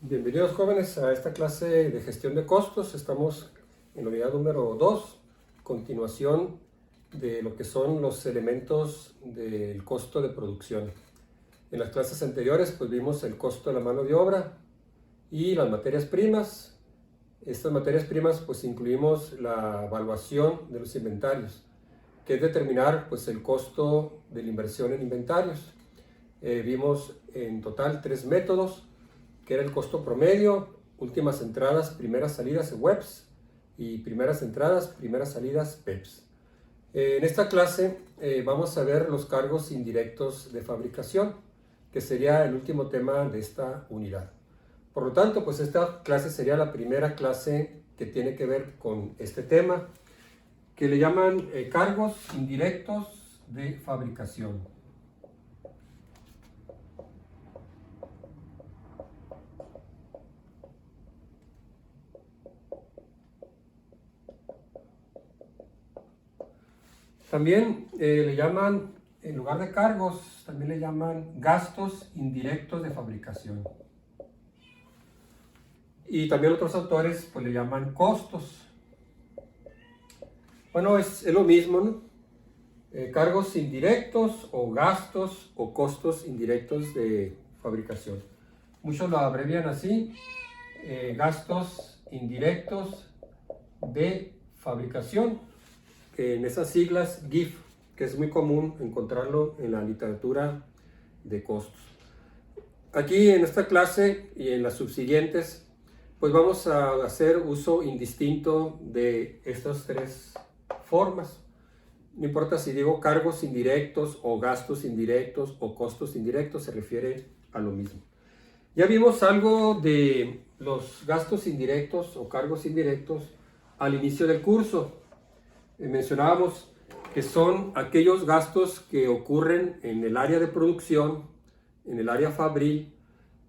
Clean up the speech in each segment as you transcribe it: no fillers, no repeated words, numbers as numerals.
Bienvenidos jóvenes a esta clase de gestión de costos. Estamos en la unidad número 2, continuación de lo que son los elementos del costo de producción. En las clases anteriores pues vimos el costo de la mano de obra y las materias primas. Estas materias primas pues incluimos la evaluación de los inventarios, que es determinar pues el costo de la inversión en inventarios. Vimos en total 3 métodos, que era el costo promedio, últimas entradas, primeras salidas WEPS y primeras entradas, primeras salidas PEPS. En esta clase vamos a ver los cargos indirectos de fabricación, que sería el último tema de esta unidad. Por lo tanto, pues esta clase sería la primera clase que tiene que ver con este tema, que le llaman cargos indirectos de fabricación. También le llaman, en lugar de cargos, también le llaman gastos indirectos de fabricación. Y también otros autores pues le llaman costos. Bueno, es lo mismo, ¿no? Cargos indirectos o gastos o costos indirectos de fabricación. Muchos lo abrevian así, gastos indirectos de fabricación. En esas siglas GIF, que es muy común encontrarlo en la literatura de costos. Aquí en esta clase y en las subsiguientes, pues vamos a hacer uso indistinto de estas 3 formas. No importa si digo cargos indirectos o gastos indirectos o costos indirectos, se refiere a lo mismo. Ya vimos algo de los gastos indirectos o cargos indirectos al inicio del curso. Mencionábamos que son aquellos gastos que ocurren en el área de producción, en el área fabril,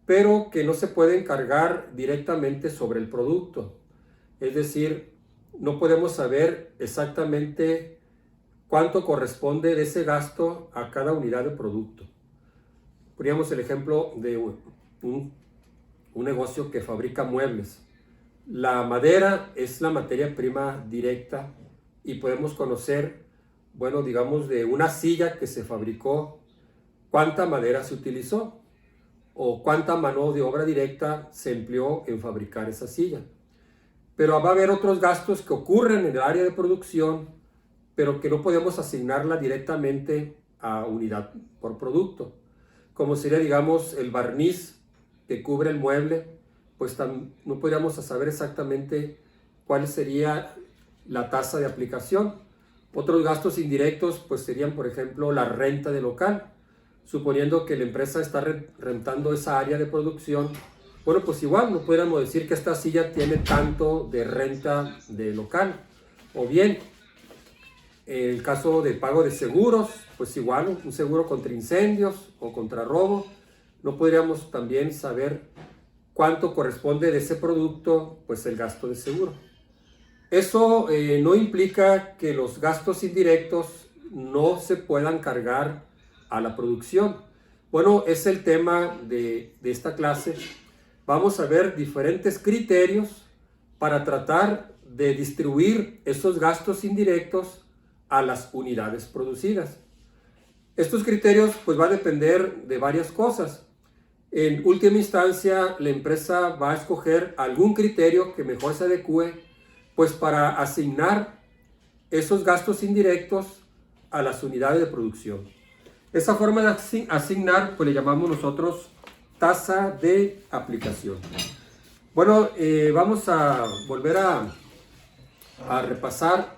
pero que no se pueden cargar directamente sobre el producto. Es decir, no podemos saber exactamente cuánto corresponde de ese gasto a cada unidad de producto. Poníamos el ejemplo de un negocio que fabrica muebles. La madera es la materia prima directa y podemos conocer, bueno, digamos, de una silla que se fabricó, cuánta madera se utilizó o cuánta mano de obra directa se empleó en fabricar esa silla. Pero va a haber otros gastos que ocurren en el área de producción, pero que no podemos asignarla directamente a unidad por producto. Como sería, digamos, el barniz que cubre el mueble, pues no podríamos saber exactamente cuál sería la tasa de aplicación. Otros gastos indirectos pues serían, por ejemplo, la renta de local. Suponiendo que la empresa está rentando esa área de producción, bueno, pues igual no podríamos decir que esta silla tiene tanto de renta de local. O bien, el caso del pago de seguros, pues igual un seguro contra incendios o contra robo, no podríamos también saber cuánto corresponde de ese producto, pues el gasto de seguro. Eso no implica que los gastos indirectos no se puedan cargar a la producción. Bueno, es el tema de esta clase. Vamos a ver diferentes criterios para tratar de distribuir esos gastos indirectos a las unidades producidas. Estos criterios pues va a depender de varias cosas. En última instancia, la empresa va a escoger algún criterio que mejor se adecue pues para asignar esos gastos indirectos a las unidades de producción. Esa forma de asignar pues le llamamos nosotros tasa de aplicación. Bueno, vamos a volver a repasar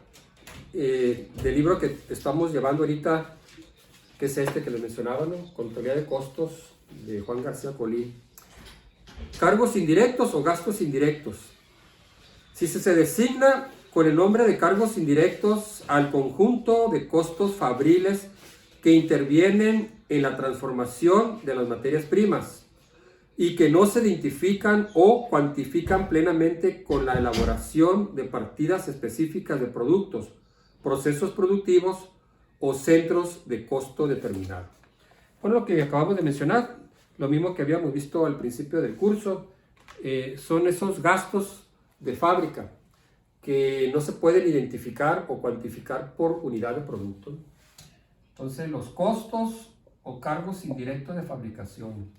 del libro que estamos llevando ahorita, que es este que les mencionaba, ¿no? Contabilidad de costos, de Juan García Colí. Cargos indirectos o gastos indirectos. Si se designa con el nombre de cargos indirectos al conjunto de costos fabriles que intervienen en la transformación de las materias primas y que no se identifican o cuantifican plenamente con la elaboración de partidas específicas de productos, procesos productivos o centros de costo determinado. Bueno, lo que acabamos de mencionar, lo mismo que habíamos visto al principio del curso, son esos gastos de fábrica que no se pueden identificar o cuantificar por unidad de producto. Entonces, los costos o cargos indirectos de fabricación.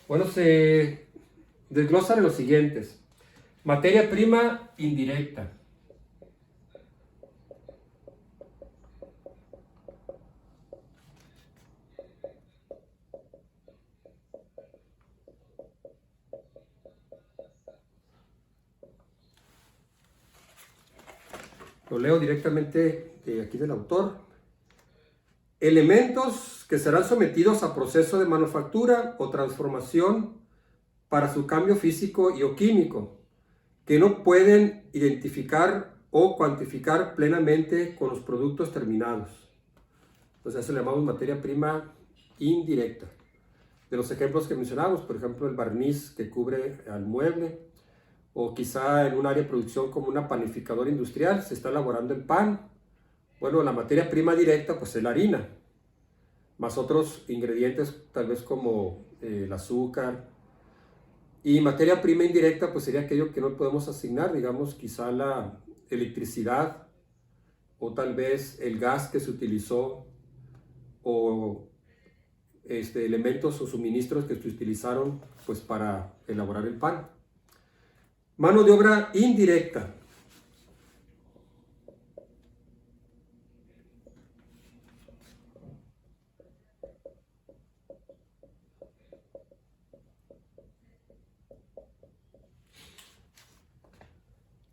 Bueno, se desglosan en los siguientes. Materia prima indirecta. Lo leo directamente aquí del autor. Elementos que serán sometidos a proceso de manufactura o transformación para su cambio físico y o químico, que no pueden identificar o cuantificar plenamente con los productos terminados. Entonces eso le llamamos materia prima indirecta. De los ejemplos que mencionamos, por ejemplo, el barniz que cubre al mueble, o quizá en un área de producción como una panificadora industrial, se está elaborando el pan. Bueno, la materia prima directa pues es la harina, más otros ingredientes tal vez como el azúcar. Y materia prima indirecta pues sería aquello que no podemos asignar, digamos quizá la electricidad o tal vez el gas que se utilizó o elementos o suministros que se utilizaron pues para elaborar el pan. Mano de obra indirecta.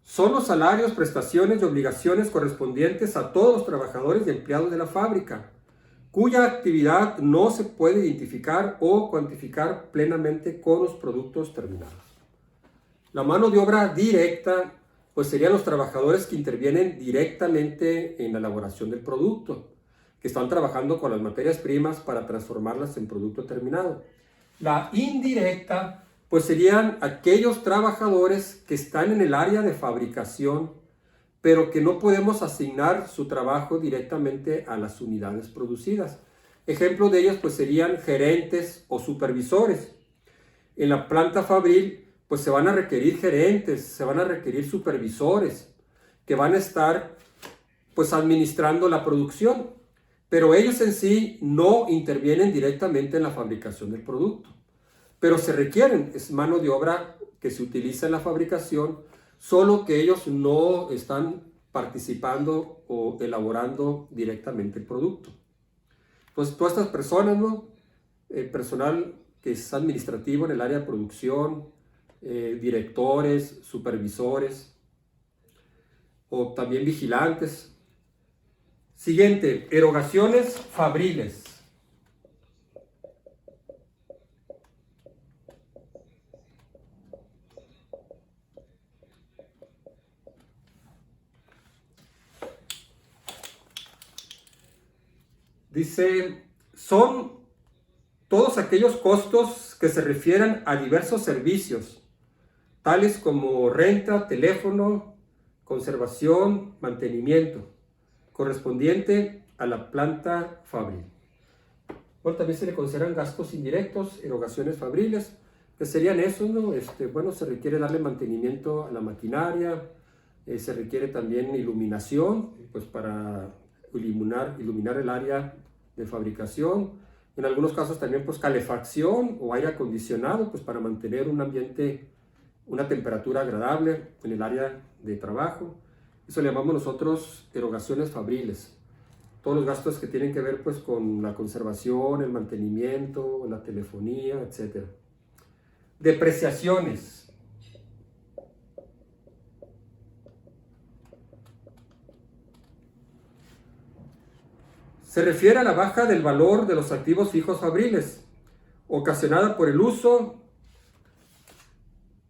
Son los salarios, prestaciones y obligaciones correspondientes a todos los trabajadores y empleados de la fábrica, cuya actividad no se puede identificar o cuantificar plenamente con los productos terminados. La mano de obra directa, pues serían los trabajadores que intervienen directamente en la elaboración del producto, que están trabajando con las materias primas para transformarlas en producto terminado. La indirecta, pues serían aquellos trabajadores que están en el área de fabricación, pero que no podemos asignar su trabajo directamente a las unidades producidas. Ejemplo de ellos, pues serían gerentes o supervisores. En la planta fabril, pues se van a requerir gerentes, se van a requerir supervisores, que van a estar pues administrando la producción, pero ellos en sí no intervienen directamente en la fabricación del producto. Pero se requieren, es mano de obra que se utiliza en la fabricación, solo que ellos no están participando o elaborando directamente el producto. Entonces, todas estas personas, ¿no? Personal que es administrativo en el área de producción, directores, supervisores o también vigilantes. Siguiente, erogaciones fabriles. Dice, son todos aquellos costos que se refieran a diversos servicios, tales como renta, teléfono, conservación, mantenimiento, correspondiente a la planta fabril. Bueno, también se le consideran gastos indirectos, erogaciones fabriles, que serían esos, ¿no? Bueno, se requiere darle mantenimiento a la maquinaria, se requiere también iluminación, pues para iluminar el área de fabricación. En algunos casos también pues calefacción o aire acondicionado, pues para mantener un ambiente, una temperatura agradable en el área de trabajo. Eso le llamamos nosotros erogaciones fabriles. Todos los gastos que tienen que ver pues con la conservación, el mantenimiento, la telefonía, etc. Depreciaciones. Se refiere a la baja del valor de los activos fijos fabriles, ocasionada por el uso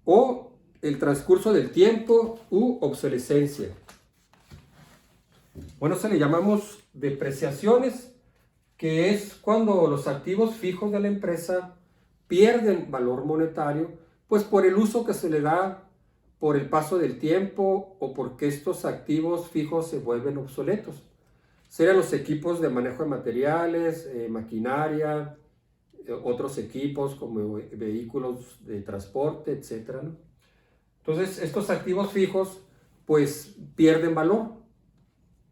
o el transcurso del tiempo u obsolescencia. Bueno, se le llamamos depreciaciones, que es cuando los activos fijos de la empresa pierden valor monetario, pues por el uso que se le da por el paso del tiempo o porque estos activos fijos se vuelven obsoletos. Serían los equipos de manejo de materiales, maquinaria, otros equipos como vehículos de transporte, etc., ¿no? Entonces, estos activos fijos pues pierden valor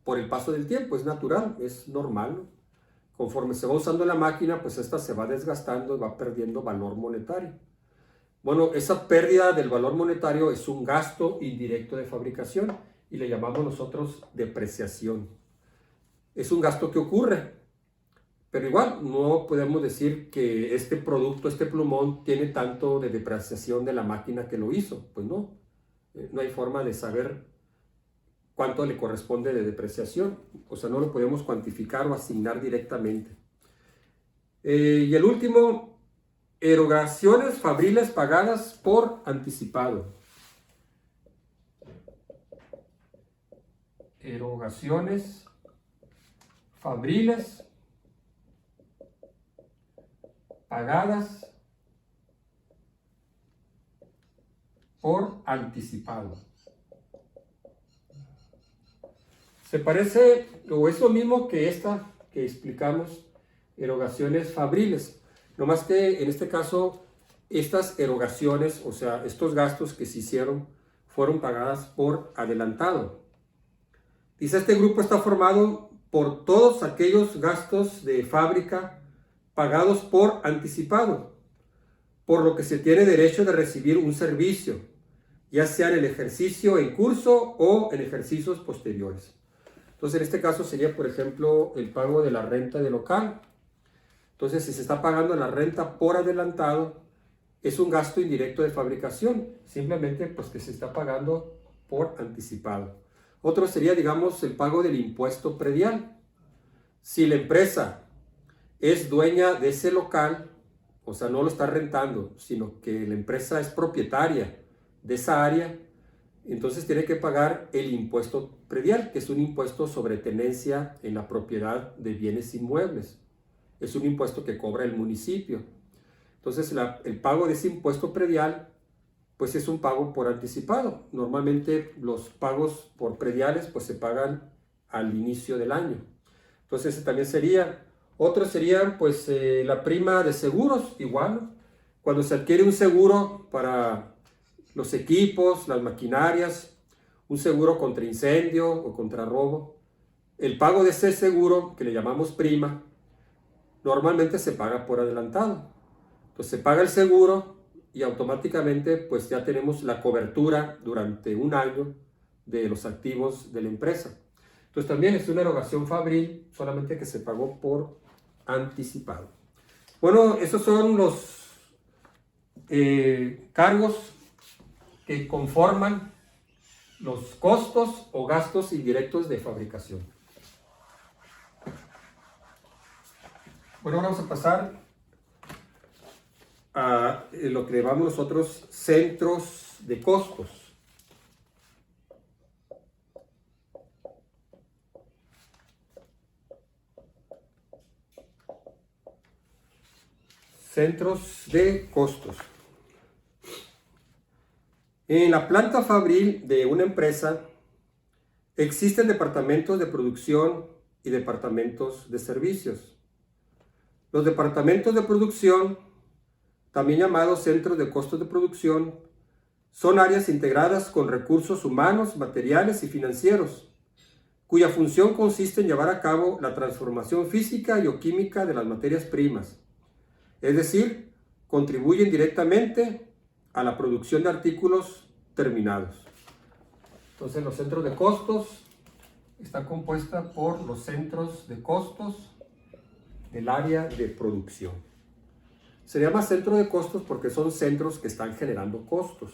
por el paso del tiempo, es natural, es normal, ¿no? Conforme se va usando la máquina, pues esta se va desgastando y va perdiendo valor monetario. Bueno, esa pérdida del valor monetario es un gasto indirecto de fabricación y le llamamos nosotros depreciación. Es un gasto que ocurre, pero igual no podemos decir que este producto, este plumón, tiene tanto de depreciación de la máquina que lo hizo. Pues no, no hay forma de saber cuánto le corresponde de depreciación. O sea, no lo podemos cuantificar o asignar directamente. Y el último, erogaciones fabriles pagadas por anticipado. Erogaciones fabriles pagadas por anticipado. Se parece o es lo mismo que esta que explicamos, erogaciones fabriles, no más que en este caso estas erogaciones, o sea, estos gastos que se hicieron fueron pagadas por adelantado. Dice, este grupo está formado por todos aquellos gastos de fábrica pagados por anticipado, por lo que se tiene derecho de recibir un servicio, ya sea en el ejercicio en curso o en ejercicios posteriores. Entonces, en este caso sería, por ejemplo, el pago de la renta del local. Entonces, si se está pagando la renta por adelantado, es un gasto indirecto de fabricación, simplemente pues que se está pagando por anticipado. Otro sería, digamos, el pago del impuesto predial. Si la empresa es dueña de ese local, o sea, no lo está rentando, sino que la empresa es propietaria de esa área, entonces tiene que pagar el impuesto predial, que es un impuesto sobre tenencia en la propiedad de bienes inmuebles. Es un impuesto que cobra el municipio. Entonces, el pago de ese impuesto predial, pues es un pago por anticipado. Normalmente los pagos por prediales, pues se pagan al inicio del año. Entonces, ese también sería. Otros serían, pues, la prima de seguros, igual, ¿no? Cuando se adquiere un seguro para los equipos, las maquinarias, un seguro contra incendio o contra robo, el pago de ese seguro, que le llamamos prima, normalmente se paga por adelantado. Entonces se paga el seguro y automáticamente pues ya tenemos la cobertura durante un año de los activos de la empresa. Entonces también es una erogación fabril, solamente que se pagó por anticipado. Bueno, esos son los cargos que conforman los costos o gastos indirectos de fabricación. Bueno, ahora vamos a pasar a lo que llamamos nosotros centros de costos. Centros de costos. En la planta fabril de una empresa existen departamentos de producción y departamentos de servicios. Los departamentos de producción, también llamados centros de costos de producción, son áreas integradas con recursos humanos, materiales y financieros, cuya función consiste en llevar a cabo la transformación física y o química de las materias primas, es decir, contribuyen directamente a la producción de artículos terminados. Entonces, los centros de costos están compuestos por los centros de costos del área de producción. Se llama centro de costos porque son centros que están generando costos.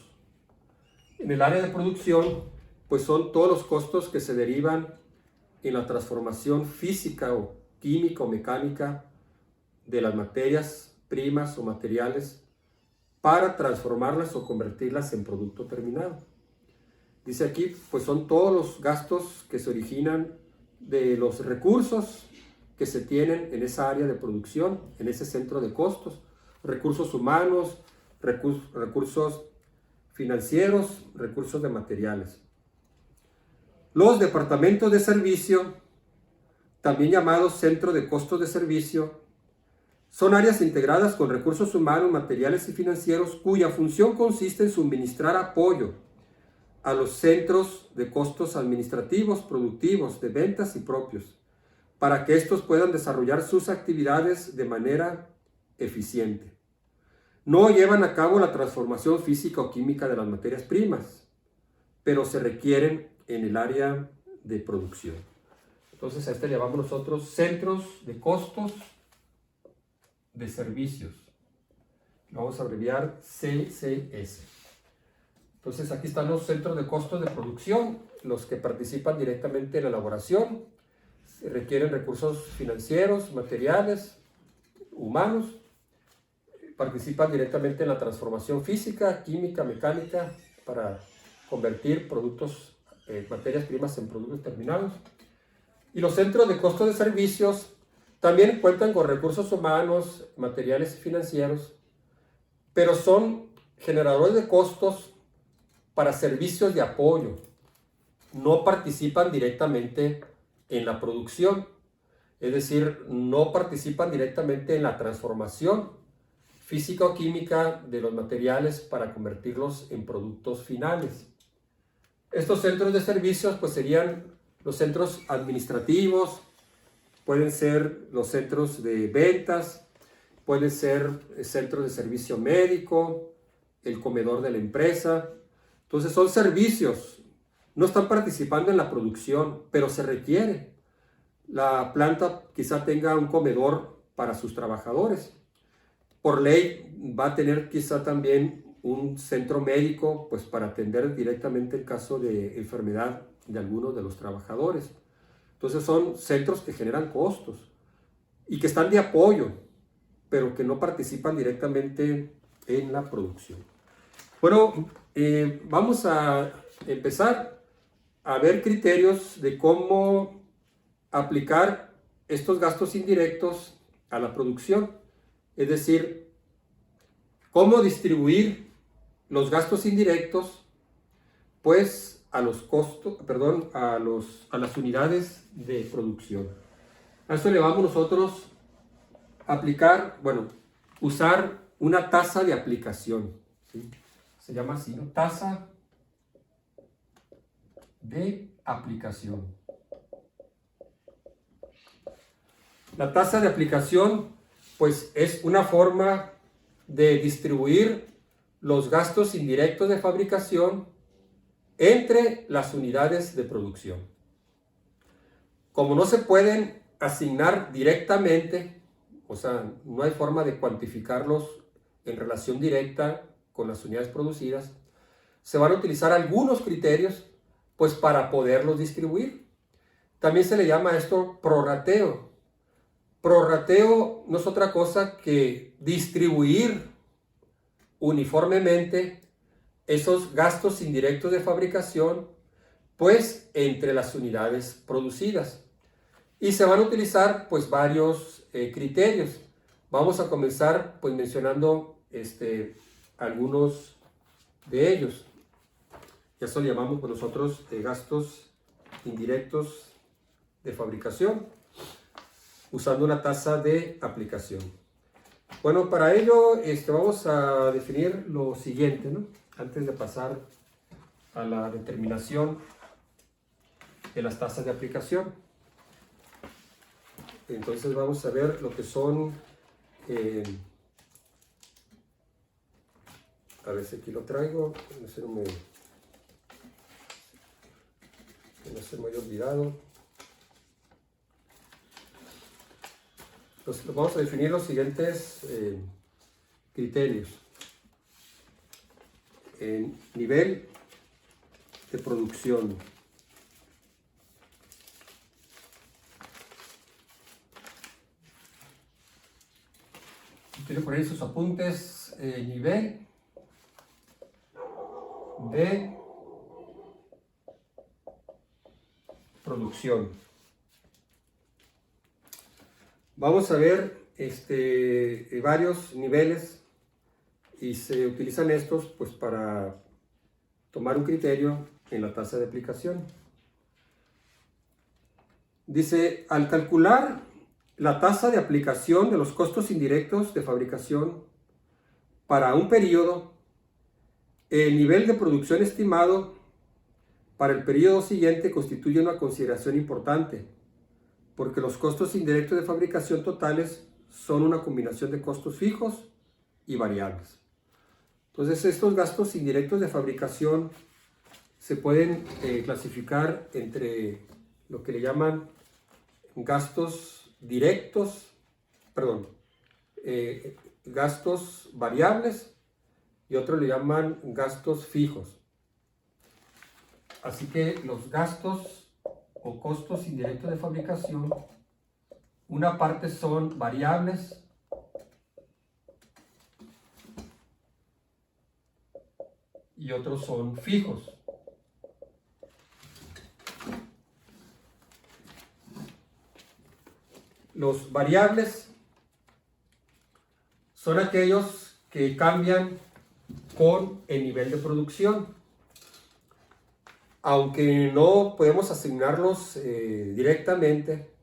En el área de producción, pues son todos los costos que se derivan en la transformación física o química o mecánica de las materias primas o materiales para transformarlas o convertirlas en producto terminado. Dice aquí, pues son todos los gastos que se originan de los recursos que se tienen en esa área de producción, en ese centro de costos, recursos humanos, recursos financieros, recursos de materiales. Los departamentos de servicio, también llamados centro de costos de servicio, son áreas integradas con recursos humanos, materiales y financieros cuya función consiste en suministrar apoyo a los centros de costos administrativos, productivos, de ventas y propios, para que estos puedan desarrollar sus actividades de manera eficiente. No llevan a cabo la transformación física o química de las materias primas, pero se requieren en el área de producción. Entonces a este le llamamos nosotros centros de costos de servicios. Lo vamos a abreviar CCS. Entonces aquí están los centros de costos de producción, los que participan directamente en la elaboración, requieren recursos financieros, materiales, humanos, participan directamente en la transformación física, química, mecánica, para convertir productos, materias primas en productos terminados. Y los centros de costos de servicios también cuentan con recursos humanos, materiales y financieros, pero son generadores de costos para servicios de apoyo. No participan directamente en la producción, es decir, no participan directamente en la transformación física o química de los materiales para convertirlos en productos finales. Estos centros de servicios pues serían los centros administrativos, pueden ser los centros de ventas, pueden ser centros de servicio médico, el comedor de la empresa. Entonces son servicios, no están participando en la producción, pero se requiere. La planta quizá tenga un comedor para sus trabajadores. Por ley va a tener quizá también un centro médico pues para atender directamente el caso de enfermedad de algunos de los trabajadores. Entonces son centros que generan costos y que están de apoyo, pero que no participan directamente en la producción. Bueno, vamos a empezar a ver criterios de cómo aplicar estos gastos indirectos a la producción. Es decir, cómo distribuir los gastos indirectos pues a los costos, perdón, a las unidades de producción. A esto le vamos nosotros a aplicar, bueno, usar una tasa de aplicación, ¿sí? Se llama así, ¿no? Tasa de aplicación. La tasa de aplicación pues es una forma de distribuir los gastos indirectos de fabricación entre las unidades de producción. Como no se pueden asignar directamente, o sea, no hay forma de cuantificarlos en relación directa con las unidades producidas, se van a utilizar algunos criterios pues para poderlos distribuir. También se le llama esto prorrateo. Prorrateo no es otra cosa que distribuir uniformemente esos gastos indirectos de fabricación pues entre las unidades producidas. Y se van a utilizar pues varios criterios. Vamos a comenzar pues mencionando algunos de ellos. Eso le llamamos pues, nosotros gastos indirectos de fabricación, usando una tasa de aplicación. Bueno, para ello vamos a definir lo siguiente, ¿no? Antes de pasar a la determinación de las tasas de aplicación. Entonces vamos a ver lo que son, a ver si aquí lo traigo, no se me haya olvidado. Entonces vamos a definir los siguientes criterios. En nivel de producción. Quiero poner sus apuntes. Nivel de producción. Vamos a ver varios niveles y se utilizan estos pues para tomar un criterio en la tasa de aplicación. Dice, al calcular la tasa de aplicación de los costos indirectos de fabricación para un periodo, el nivel de producción estimado para el periodo siguiente constituye una consideración importante, porque los costos indirectos de fabricación totales son una combinación de costos fijos y variables. Entonces, estos gastos indirectos de fabricación se pueden clasificar entre lo que le llaman gastos directos, gastos variables, y otros le llaman gastos fijos. Así que los gastos o costos indirectos de fabricación, una parte son variables y otros son fijos. Los variables son aquellos que cambian con el nivel de producción. Aunque no podemos asignarlos directamente,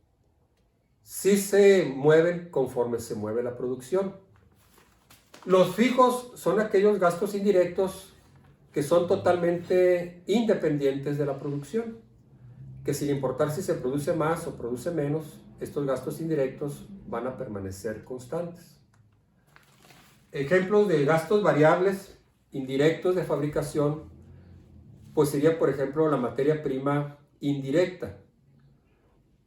sí se mueven conforme se mueve la producción. Los fijos son aquellos gastos indirectos que son totalmente independientes de la producción, que sin importar si se produce más o produce menos, estos gastos indirectos van a permanecer constantes. Ejemplos de gastos variables indirectos de fabricación, pues sería, por ejemplo, la materia prima indirecta.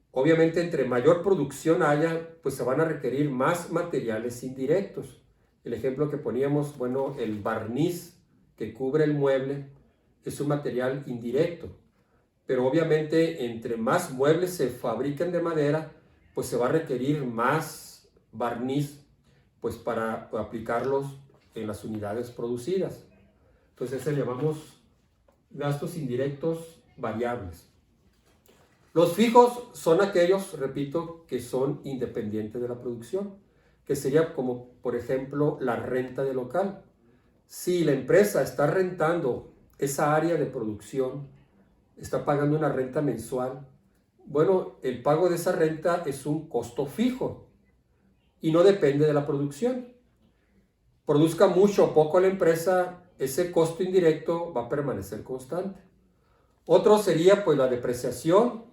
Obviamente, entre mayor producción haya, pues se van a requerir más materiales indirectos. El ejemplo que poníamos, bueno, el barniz que cubre el mueble es un material indirecto. Pero obviamente, entre más muebles se fabriquen de madera, pues se va a requerir más barniz, pues para aplicarlos en las unidades producidas. Entonces, le llamamos gastos indirectos variables. Los fijos son aquellos, repito, que son independientes de la producción, que sería como, por ejemplo, la renta de local. Si la empresa está rentando esa área de producción, está pagando una renta mensual, bueno, el pago de esa renta es un costo fijo y no depende de la producción. Produzca mucho o poco la empresa, ese costo indirecto va a permanecer constante. Otro sería pues la depreciación.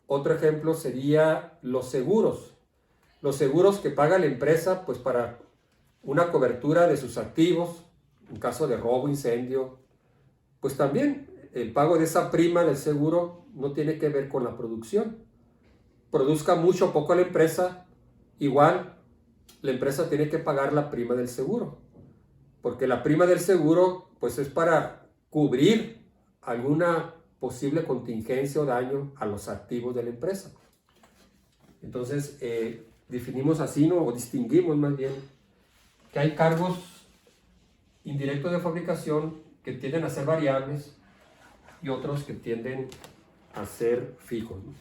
Otro ejemplo sería los seguros. Los seguros que paga la empresa pues para una cobertura de sus activos, en caso de robo, incendio, pues también el pago de esa prima del seguro no tiene que ver con la producción. Produzca mucho o poco la empresa, igual la empresa tiene que pagar la prima del seguro, porque la prima del seguro pues es para cubrir alguna posible contingencia o daño a los activos de la empresa. Entonces definimos así, ¿no? O distinguimos más bien que hay cargos indirectos de fabricación que tienden a ser variables y otros que tienden a ser fijos, ¿no?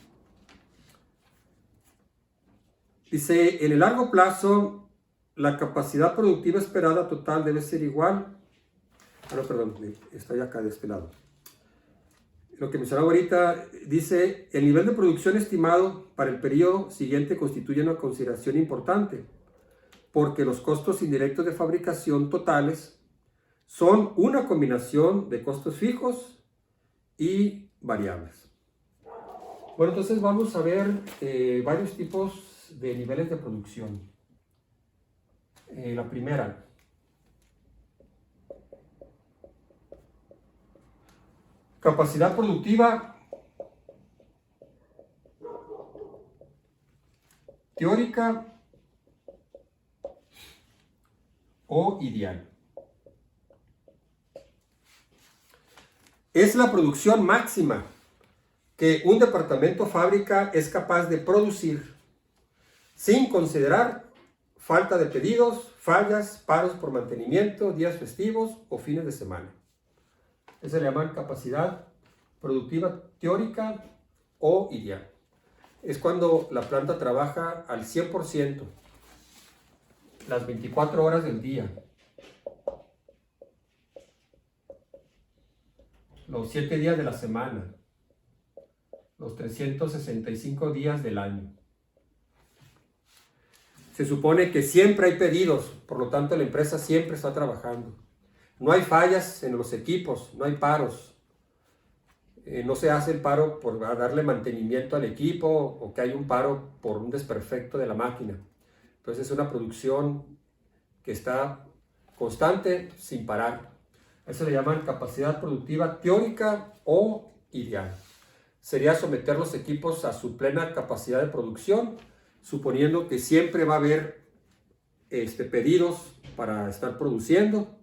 Dice, en el largo plazo, la capacidad productiva esperada total debe ser igual. No, perdón, estoy acá de este lado. Lo que mencionaba ahorita dice, el nivel de producción estimado para el periodo siguiente constituye una consideración importante, porque los costos indirectos de fabricación totales son una combinación de costos fijos y variables. Bueno, entonces vamos a ver varios tipos de niveles de producción. La primera, capacidad productiva teórica o ideal. Es la producción máxima que un departamento fábrica es capaz de producir sin considerar falta de pedidos, fallas, paros por mantenimiento, días festivos o fines de semana. Eso se llama capacidad productiva teórica o ideal. Es cuando la planta trabaja al 100%, las 24 horas del día. los 7 días de la semana, los 365 días del año. Se supone que siempre hay pedidos, por lo tanto la empresa siempre está trabajando. No hay fallas en los equipos, no hay paros. No se hace el paro por darle mantenimiento al equipo o que hay un paro por un desperfecto de la máquina. Entonces es una producción que está constante sin parar. A eso le llaman capacidad productiva teórica o ideal. Sería someter los equipos a su plena capacidad de producción, suponiendo que siempre va a haber pedidos para estar produciendo,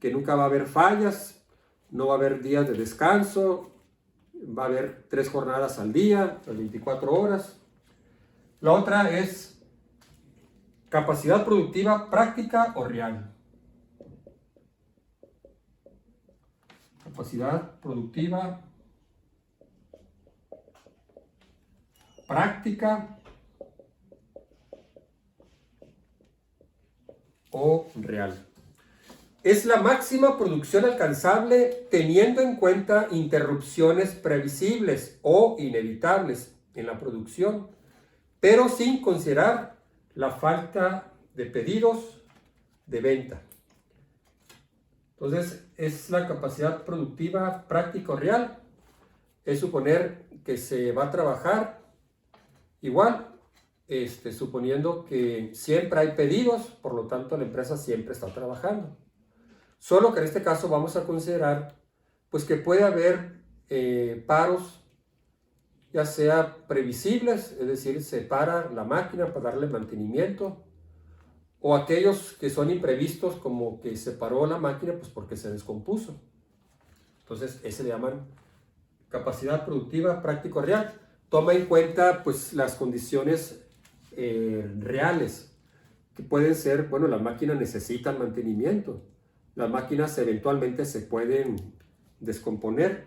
que nunca va a haber fallas, no va a haber días de descanso, va a haber 3 jornadas al día, las 24 horas. La otra es capacidad productiva práctica o real. Capacidad productiva práctica o real. Es la máxima producción alcanzable teniendo en cuenta interrupciones previsibles o inevitables en la producción, pero sin considerar la falta de pedidos de venta. Entonces, es la capacidad productiva práctica o real. Es suponer que se va a trabajar igual, suponiendo que siempre hay pedidos, por lo tanto la empresa siempre está trabajando. Solo que en este caso vamos a considerar pues que puede haber paros, ya sea previsibles, es decir, se para la máquina para darle mantenimiento, o aquellos que son imprevistos, como que se paró la máquina pues porque se descompuso. Entonces, ese le llaman capacidad productiva práctico real. Toma en cuenta pues las condiciones reales, que pueden ser, bueno, las máquinas necesitan mantenimiento. Las máquinas eventualmente se pueden descomponer.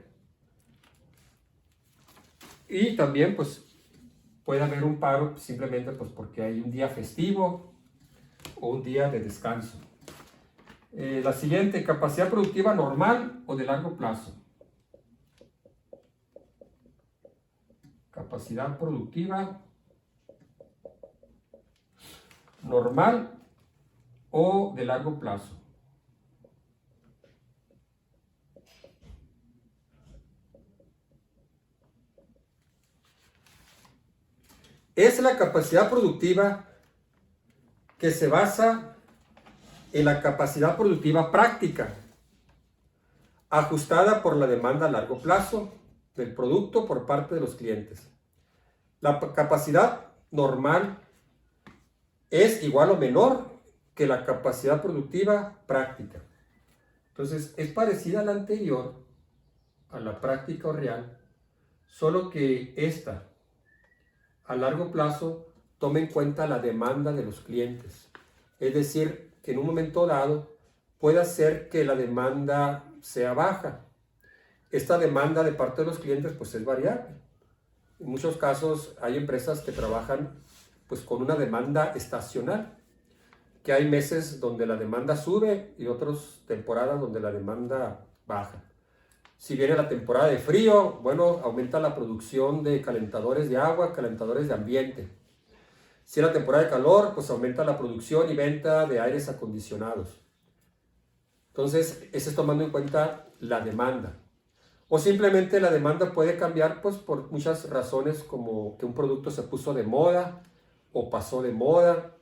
Y también pues puede haber un paro simplemente pues porque hay un día festivo o un día de descanso. La siguiente, capacidad productiva normal o de largo plazo. Capacidad productiva normal o de largo plazo. Es la capacidad productiva que se basa en la capacidad productiva práctica, ajustada por la demanda a largo plazo del producto por parte de los clientes. La capacidad normal es igual o menor que la capacidad productiva práctica. Entonces, es parecida a la anterior, a la práctica o real, solo que esta, a largo plazo, toma en cuenta la demanda de los clientes. Es decir, que en un momento dado puede hacer que la demanda sea baja. Esta demanda de parte de los clientes pues es variable. En muchos casos hay empresas que trabajan pues con una demanda estacional, que hay meses donde la demanda sube y otras temporadas donde la demanda baja. Si viene la temporada de frío, bueno, aumenta la producción de calentadores de agua, calentadores de ambiente. Si es la temporada de calor, pues aumenta la producción y venta de aires acondicionados. Entonces, eso es tomando en cuenta la demanda. O simplemente la demanda puede cambiar pues por muchas razones, como que un producto se puso de moda o pasó de moda,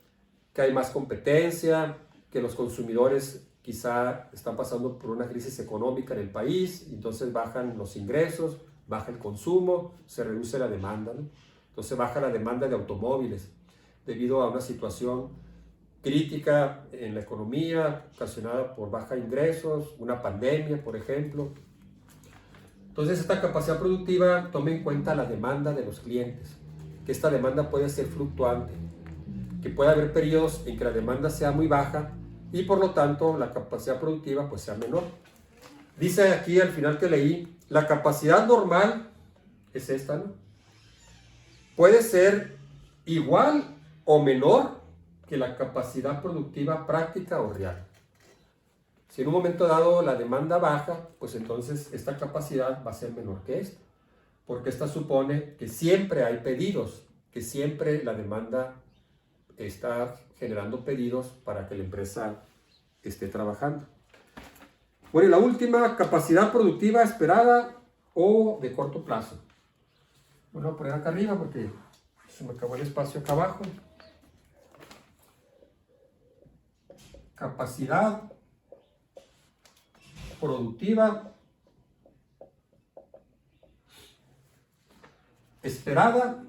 que hay más competencia, que los consumidores quizá están pasando por una crisis económica en el país, y entonces bajan los ingresos, baja el consumo, se reduce la demanda, ¿no? Entonces baja la demanda de automóviles debido a una situación crítica en la economía ocasionada por baja ingresos, una pandemia, por ejemplo. Entonces esta capacidad productiva toma en cuenta la demanda de los clientes, que esta demanda puede ser fluctuante, que puede haber periodos en que la demanda sea muy baja y por lo tanto la capacidad productiva pues sea menor. Dice aquí al final que leí, la capacidad normal es esta, ¿no? Puede ser igual o menor que la capacidad productiva práctica o real. Si en un momento dado la demanda baja, pues entonces esta capacidad va a ser menor que esta, porque esta supone que siempre hay pedidos, que siempre la demanda está generando pedidos para que la empresa esté trabajando. Bueno, y la última, capacidad productiva esperada o de corto plazo. Bueno, voy a poner acá arriba porque se me acabó el espacio acá abajo. Capacidad productiva esperada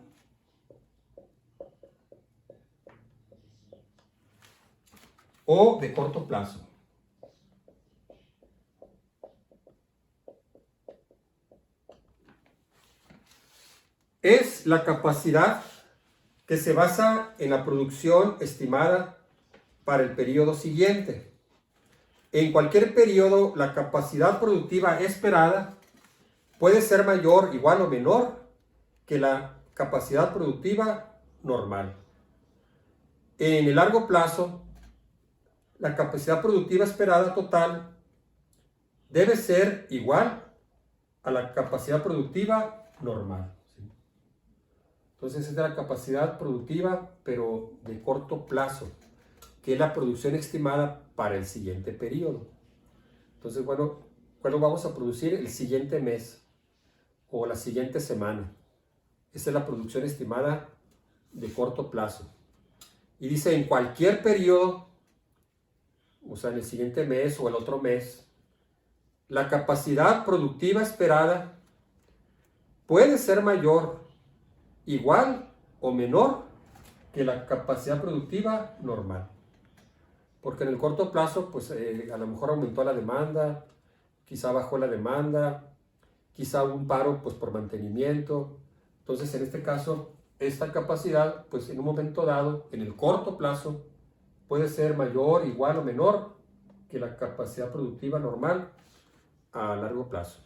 o de corto plazo. Es la capacidad que se basa en la producción estimada para el periodo siguiente. En cualquier periodo, la capacidad productiva esperada puede ser mayor, igual o menor que la capacidad productiva normal. En el largo plazo, la capacidad productiva esperada total debe ser igual a la capacidad productiva normal. Entonces es de la capacidad productiva, pero de corto plazo, que es la producción estimada para el siguiente periodo. Entonces, bueno, ¿cuándo vamos a producir? El siguiente mes o la siguiente semana. Esa es la producción estimada de corto plazo. Y dice, en cualquier periodo, o sea, en el siguiente mes o el otro mes, la capacidad productiva esperada puede ser mayor, igual o menor que la capacidad productiva normal. Porque en el corto plazo, pues a lo mejor aumentó la demanda, quizá bajó la demanda, quizá hubo un paro pues por mantenimiento. Entonces, en este caso, esta capacidad, pues en un momento dado, en el corto plazo, puede ser mayor, igual o menor que la capacidad productiva normal a largo plazo.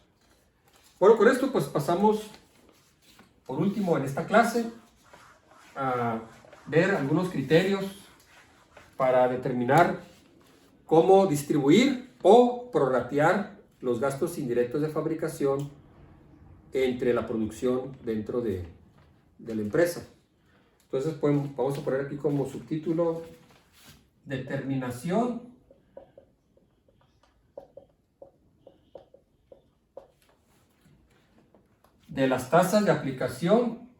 Bueno, con esto pues pasamos por último en esta clase a ver algunos criterios para determinar cómo distribuir o prorratear los gastos indirectos de fabricación entre la producción dentro de la empresa. Entonces pues, vamos a poner aquí como subtítulo determinación de las tasas de aplicación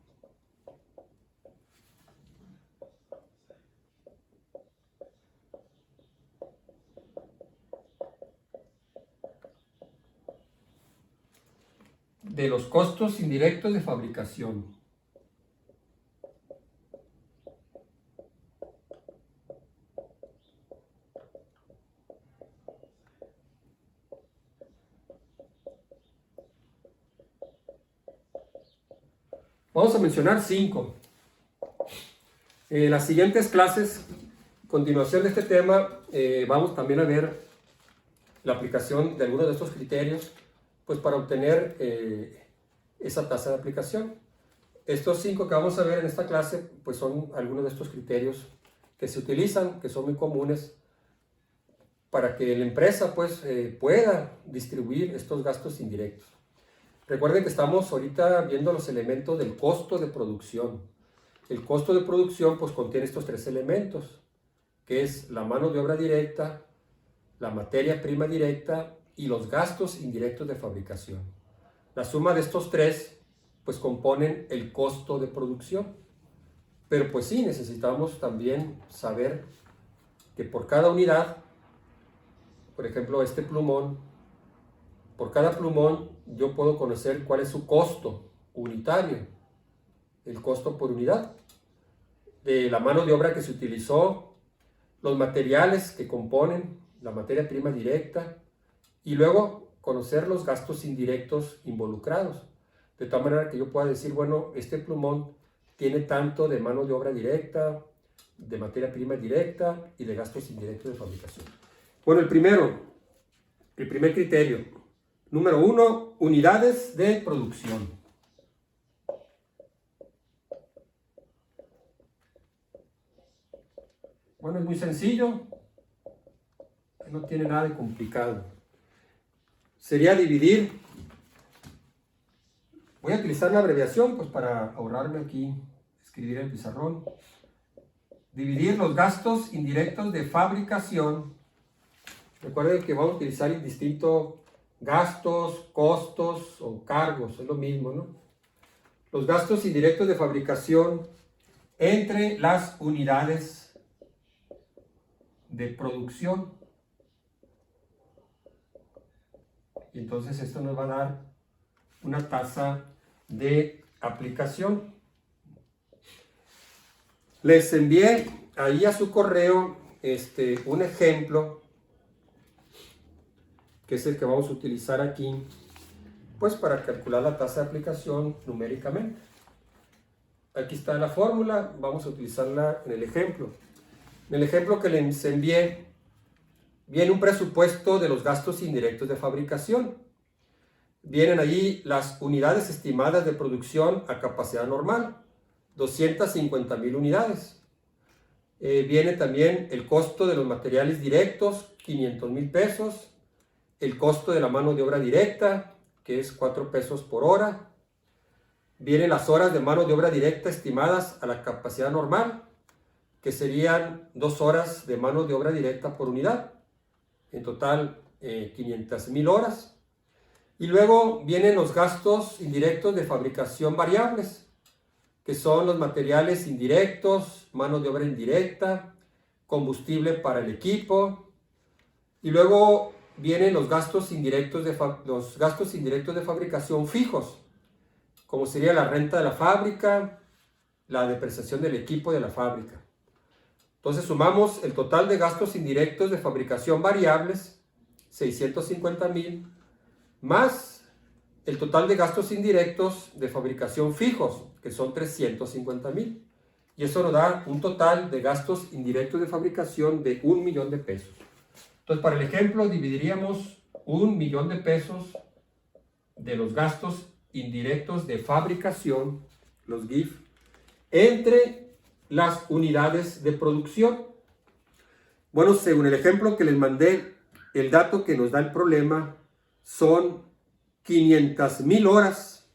de los costos indirectos de fabricación. Vamos a mencionar 5. En las siguientes clases, continuación de este tema, vamos también a ver la aplicación de algunos de estos criterios, pues para obtener esa tasa de aplicación. Estos 5 que vamos a ver en esta clase, pues son algunos de estos criterios que se utilizan, que son muy comunes para que la empresa pues pueda distribuir estos gastos indirectos. Recuerden que estamos ahorita viendo los elementos del costo de producción. El costo de producción pues contiene estos 3 elementos, que es la mano de obra directa, la materia prima directa y los gastos indirectos de fabricación. La suma de estos 3 pues componen el costo de producción. Pero pues sí, necesitamos también saber que por cada unidad, por ejemplo este plumón, por cada plumón yo puedo conocer cuál es su costo unitario, el costo por unidad, de la mano de obra que se utilizó, los materiales que componen la materia prima directa y luego conocer los gastos indirectos involucrados. De tal manera que yo pueda decir, bueno, este plumón tiene tanto de mano de obra directa, de materia prima directa y de gastos indirectos de fabricación. Bueno, el primer criterio. Número 1, unidades de producción. Bueno, es muy sencillo. no tiene nada de complicado. Sería dividir. Voy a utilizar la abreviación pues para ahorrarme aquí escribir el pizarrón. Dividir los gastos indirectos de fabricación. Recuerden que vamos a utilizar distintos gastos, costos o cargos, es lo mismo, ¿no? Los gastos indirectos de fabricación entre las unidades de producción. Y entonces esto nos va a dar una tasa de aplicación. Les envié ahí a su correo un ejemplo, que es el que vamos a utilizar aquí, pues para calcular la tasa de aplicación numéricamente. Aquí está la fórmula, vamos a utilizarla en el ejemplo. En el ejemplo que les envié, viene un presupuesto de los gastos indirectos de fabricación. Vienen allí las unidades estimadas de producción a capacidad normal, 250,000 unidades. Viene también el costo de los materiales directos, 500,000 pesos. El costo de la mano de obra directa, que es 4 pesos por hora. Vienen las horas de mano de obra directa estimadas a la capacidad normal, que serían 2 horas de mano de obra directa por unidad. En total, 500,000 horas. Y luego vienen los gastos indirectos de fabricación variables, que son los materiales indirectos, mano de obra indirecta, combustible para el equipo. Y luego vienen los gastos indirectos de fabricación fijos, como sería la renta de la fábrica, la depreciación del equipo de la fábrica. Entonces sumamos el total de gastos indirectos de fabricación variables, 650,000, más el total de gastos indirectos de fabricación fijos, que son 350,000. Y eso nos da un total de gastos indirectos de fabricación de 1,000,000 de pesos. Entonces, para el ejemplo, dividiríamos 1,000,000 de pesos de los gastos indirectos de fabricación, los GIF, entre las unidades de producción. Bueno, según el ejemplo que les mandé, el dato que nos da el problema son 500,000 horas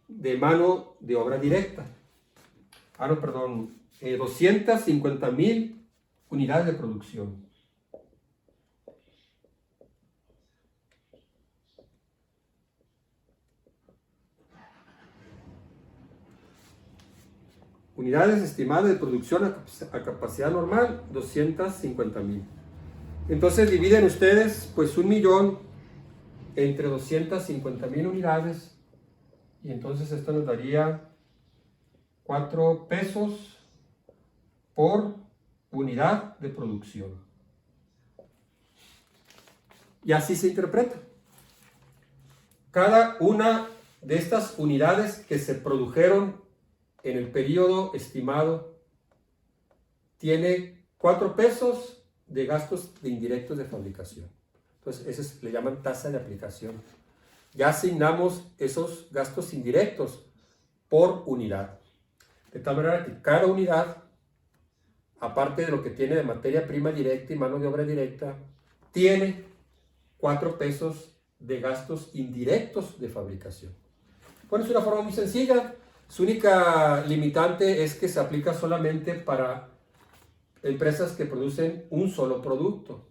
de mano de obra directa. 250,000 unidades de producción. Unidades estimadas de producción a capacidad normal, 250,000. Entonces dividen ustedes pues 1,000,000 entre 250,000 unidades. Y entonces esto nos daría 4 pesos por unidad de producción. Y así se interpreta. Cada una de estas unidades que se produjeron en el periodo estimado tiene 4 pesos de gastos indirectos de fabricación. Entonces, eso le llaman tasa de aplicación. Ya asignamos esos gastos indirectos por unidad. De tal manera que cada unidad, aparte de lo que tiene de materia prima directa y mano de obra directa, tiene 4 pesos de gastos indirectos de fabricación. Bueno, es una forma muy sencilla. Su única limitante es que se aplica solamente para empresas que producen un solo producto.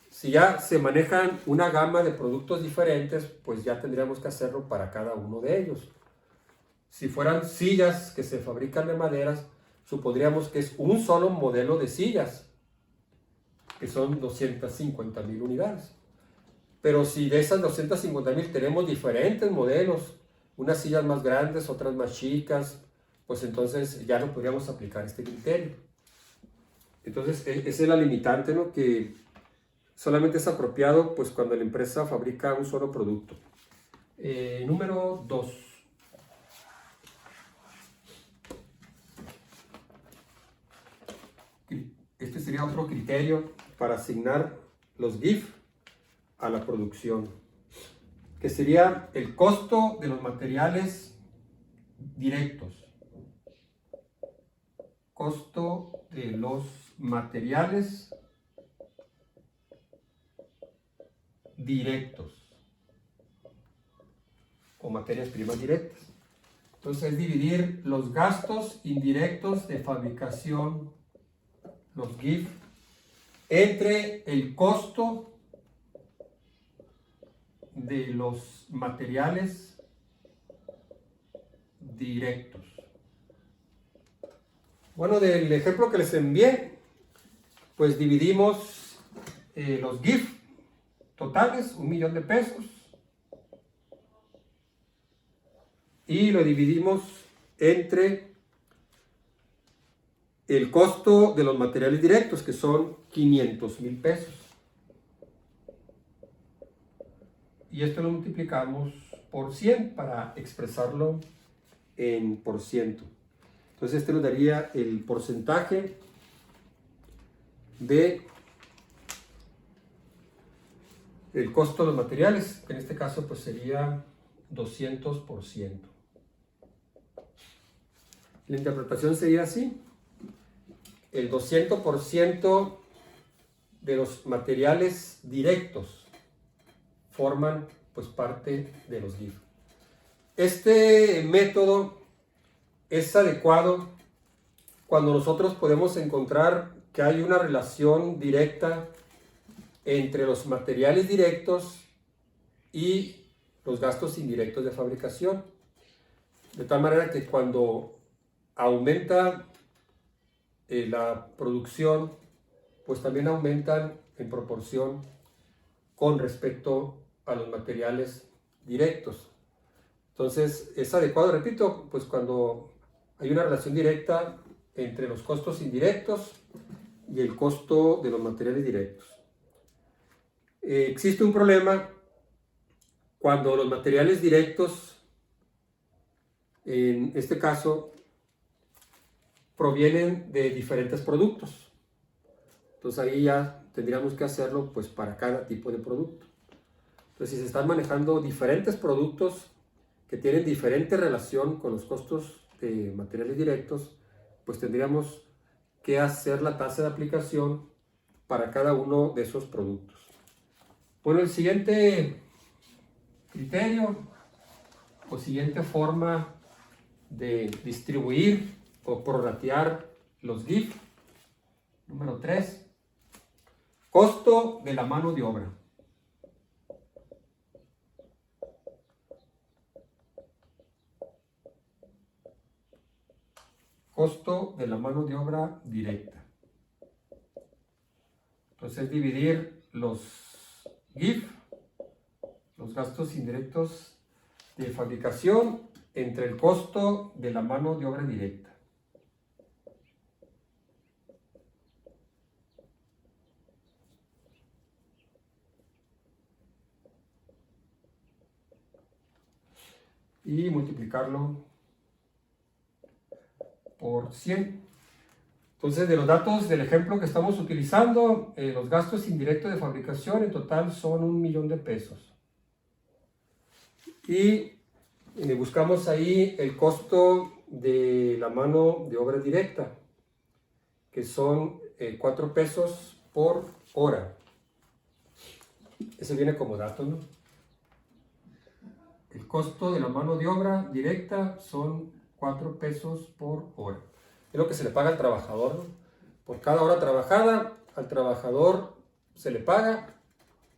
Si ya se manejan una gama de productos diferentes, pues ya tendríamos que hacerlo para cada uno de ellos. Si fueran sillas que se fabrican de maderas, supondríamos que es un solo modelo de sillas, que son 250,000 unidades. Pero si de esas 250,000 tenemos diferentes modelos, unas sillas más grandes, otras más chicas, pues entonces ya no podríamos aplicar este criterio. Entonces, esa es la limitante, ¿no? Que solamente es apropiado pues cuando la empresa fabrica un solo producto. Número 2. Este sería otro criterio para asignar los GIF a la producción, que sería el costo de los materiales directos. Costo de los materiales directos o materias primas directas. Entonces es dividir los gastos indirectos de fabricación, los GIF, entre el costo de los materiales directos. Bueno, del ejemplo que les envié, pues dividimos los GIF totales, 1.000.000 de pesos, y lo dividimos entre el costo de los materiales directos, que son 500,000 pesos. Y esto lo multiplicamos por 100 para expresarlo en por ciento. Entonces este nos daría el porcentaje de el costo de los materiales, que en este caso pues sería 200%. La interpretación sería así: el 200% de los materiales directos forman pues parte de los GIF. Este método es adecuado cuando nosotros podemos encontrar que hay una relación directa entre los materiales directos y los gastos indirectos de fabricación. De tal manera que cuando aumenta la producción, pues también aumentan en proporción con respecto a los materiales directos. Entonces es adecuado, repito, pues cuando hay una relación directa entre los costos indirectos y el costo de los materiales directos. Existe un problema cuando los materiales directos, en este caso, provienen de diferentes productos. Entonces ahí ya tendríamos que hacerlo pues para cada tipo de producto. Entonces si se están manejando diferentes productos que tienen diferente relación con los costos de materiales directos, pues tendríamos que hacer la tasa de aplicación para cada uno de esos productos. Bueno, el siguiente criterio o siguiente forma de distribuir o prorratear los GIF, número 3, costo de la mano de obra. Costo de la mano de obra directa. Entonces dividir los GIF, los gastos indirectos de fabricación, entre el costo de la mano de obra directa. Y multiplicarlo por 100. Entonces, de los datos del ejemplo que estamos utilizando, los gastos indirectos de fabricación en total son 1.000.000 de pesos. Y buscamos ahí el costo de la mano de obra directa, que son 4 pesos por hora. Ese viene como dato, ¿no? El costo de la mano de obra directa son 4 pesos por hora. Es lo que se le paga al trabajador, ¿no? Por cada hora trabajada, al trabajador se le paga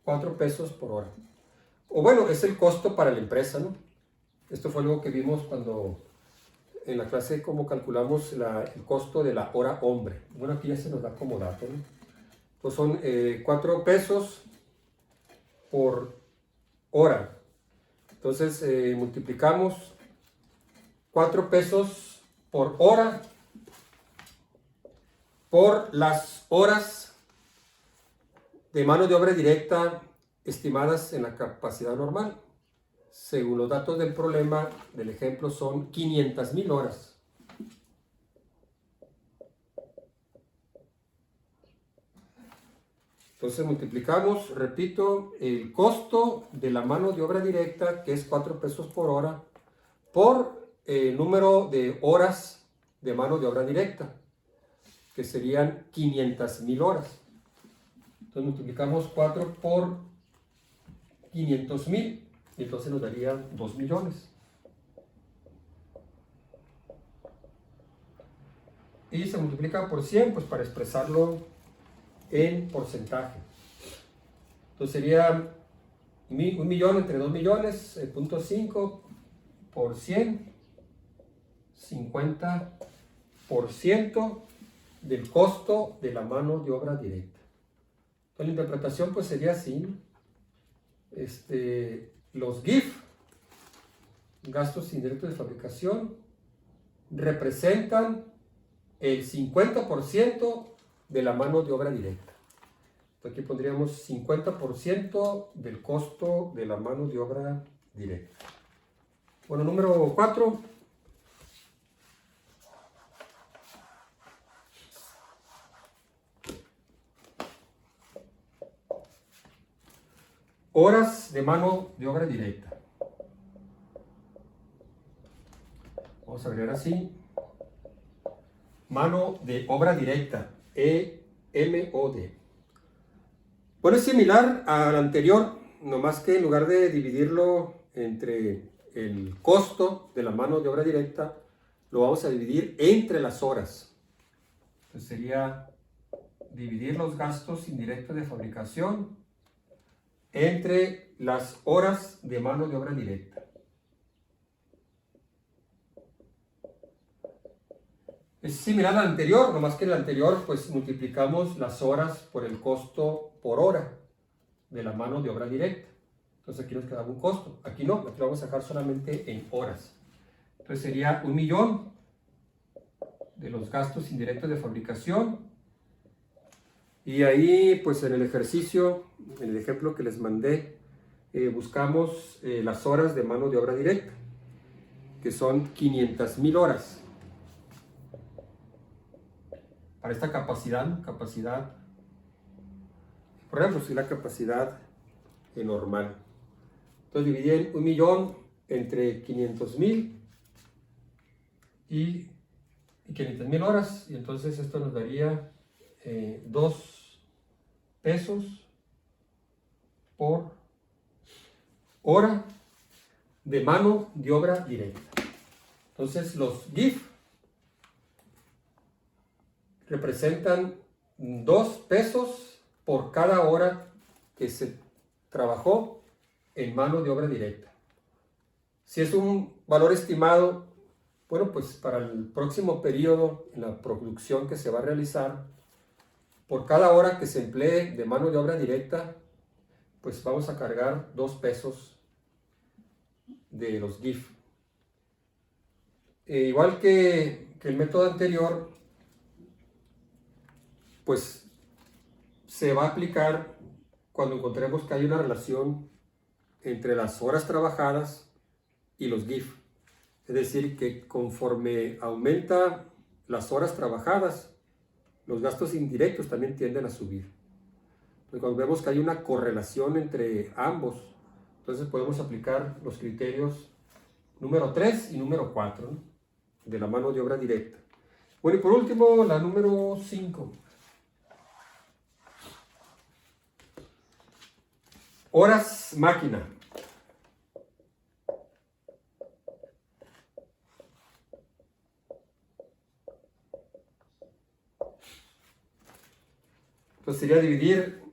4 pesos por hora. O bueno, es el costo para la empresa, ¿no? Esto fue algo que vimos cuando en la clase cómo calculamos el costo de la hora hombre. Bueno, aquí ya se nos da como dato, ¿no? Pues son 4 pesos por hora. Entonces multiplicamos 4 pesos por hora por las horas de mano de obra directa estimadas en la capacidad normal. Según los datos del problema, del ejemplo, son 500,000 horas. Entonces multiplicamos, repito, el costo de la mano de obra directa, que es 4 pesos por hora, por el número de horas de mano de obra directa, que serían 500,000 horas. Entonces multiplicamos 4 por 500,000 y entonces nos daría 2 millones. Y se multiplica por 100 pues para expresarlo en porcentaje. Entonces sería 1 millón entre 2 millones, 0.5 por 100, 50% del costo de la mano de obra directa. Entonces la interpretación pues sería así, ¿no? Los GIF, gastos indirectos de fabricación, representan el 50% de la mano de obra directa. Entonces aquí pondríamos 50% del costo de la mano de obra directa. Bueno, número 4. Horas de mano de obra directa. Vamos a agregar así. Mano de obra directa, EMOD. Bueno, es similar al anterior, nomás que en lugar de dividirlo entre el costo de la mano de obra directa, lo vamos a dividir entre las horas. Entonces sería dividir los gastos indirectos de fabricación entre las horas de mano de obra directa. Es similar al anterior, nomás que en el anterior pues multiplicamos las horas por el costo por hora de la mano de obra directa. Entonces aquí nos quedaba un costo. Aquí no, aquí lo vamos a dejar solamente en horas. Entonces sería 1 millón de los gastos indirectos de fabricación. Y ahí pues en el ejercicio, en el ejemplo que les mandé, buscamos las horas de mano de obra directa, que son 500,000 horas. Para esta capacidad, por ejemplo, si la capacidad normal. Entonces dividí 1 millón entre 500,000 y 500,000 horas, y entonces esto nos daría 2 pesos por hora de mano de obra directa. Entonces los GIF representan 2 pesos por cada hora que se trabajó en mano de obra directa. Si es un valor estimado, bueno, pues para el próximo periodo en la producción que se va a realizar, por cada hora que se emplee de mano de obra directa, pues vamos a cargar 2 pesos de los GIF. Igual que el método anterior, pues se va a aplicar cuando encontremos que hay una relación entre las horas trabajadas y los GIF. Es decir, que conforme aumenta las horas trabajadas, los gastos indirectos también tienden a subir. Entonces, cuando vemos que hay una correlación entre ambos, entonces podemos aplicar los criterios número 3 y número 4, ¿no?, de la mano de obra directa. Bueno, y por último, la número 5. Horas máquina. Entonces sería dividir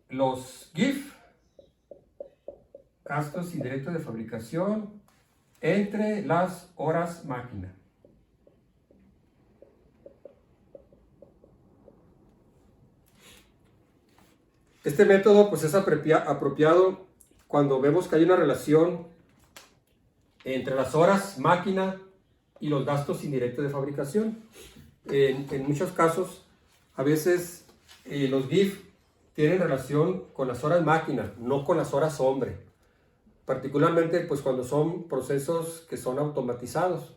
los GIF, gastos indirectos de fabricación, entre las horas máquina. Este método pues es apropiado cuando vemos que hay una relación entre las horas máquina y los gastos indirectos de fabricación. En muchos casos, a veces los GIF tienen relación con las horas máquina, no con las horas hombre. Particularmente pues cuando son procesos que son automatizados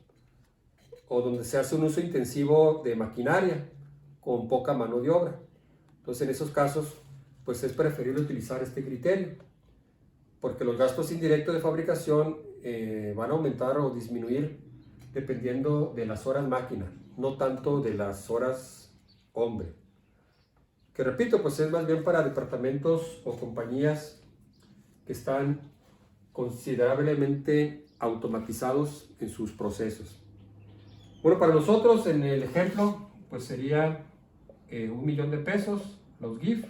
o donde se hace un uso intensivo de maquinaria con poca mano de obra. Entonces en esos casos pues es preferible utilizar este criterio, porque los gastos indirectos de fabricación van a aumentar o disminuir dependiendo de las horas máquina, no tanto de las horas hombre. Que repito, pues es más bien para departamentos o compañías que están considerablemente automatizados en sus procesos. Bueno, para nosotros en el ejemplo, pues sería 1,000,000 de pesos, los GIF.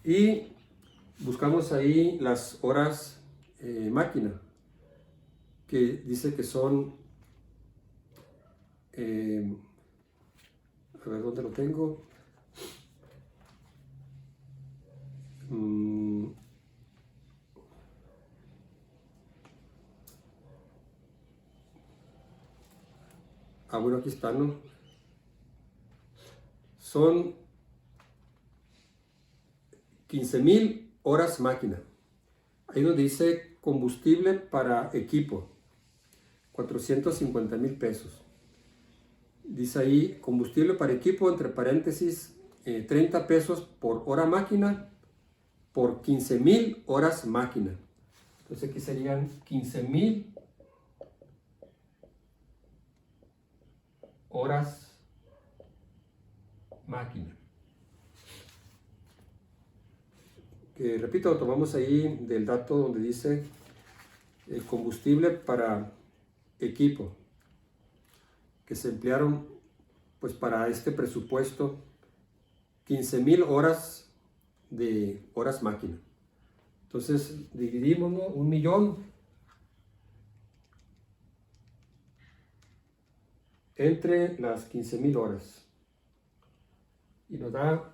Y buscamos ahí las horas máquina, que dice que son, a ver dónde lo tengo. Bueno, aquí está, ¿no? Son 15,000 horas máquina. Ahí donde dice combustible para equipo, 450,000 pesos. Dice ahí combustible para equipo, entre paréntesis, 30 pesos por hora máquina por 15,000 horas máquina. Entonces aquí serían 15,000 horas máquina. Que repito, tomamos ahí del dato donde dice el combustible para equipo que se emplearon pues para este presupuesto, 15,000 horas de horas máquina. Entonces dividimos, ¿no? 1,000,000 entre las 15,000 horas y nos da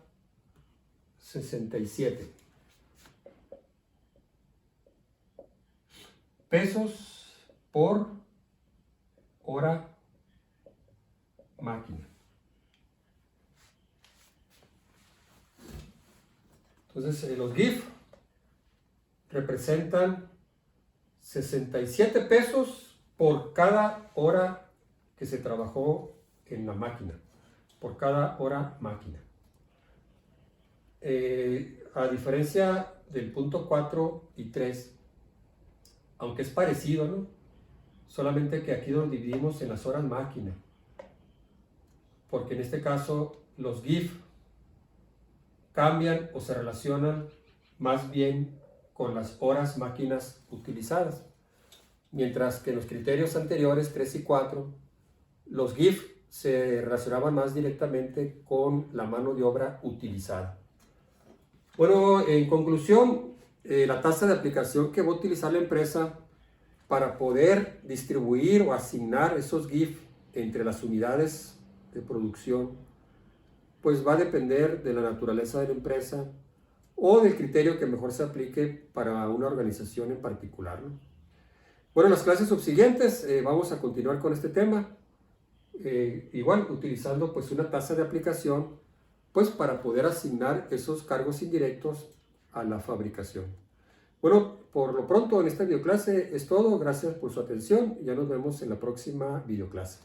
67 pesos por hora máquina. Entonces los GIF representan 67 pesos por cada hora que se trabajó en la máquina, por cada hora máquina. A diferencia del punto 4 y 3, aunque es parecido, ¿no? Solamente que aquí lo dividimos en las horas máquina, porque en este caso los GIF cambian o se relacionan más bien con las horas máquinas utilizadas, mientras que en los criterios anteriores 3 y 4 los GIF se relacionaban más directamente con la mano de obra utilizada. Bueno, en conclusión, la tasa de aplicación que va a utilizar la empresa para poder distribuir o asignar esos GIF entre las unidades de producción, pues va a depender de la naturaleza de la empresa o del criterio que mejor se aplique para una organización en particular, ¿no? Bueno, en las clases subsiguientes vamos a continuar con este tema, igual utilizando pues una tasa de aplicación pues para poder asignar esos cargos indirectos a la fabricación. Bueno, por lo pronto en esta videoclase es todo. Gracias por su atención y ya nos vemos en la próxima videoclase.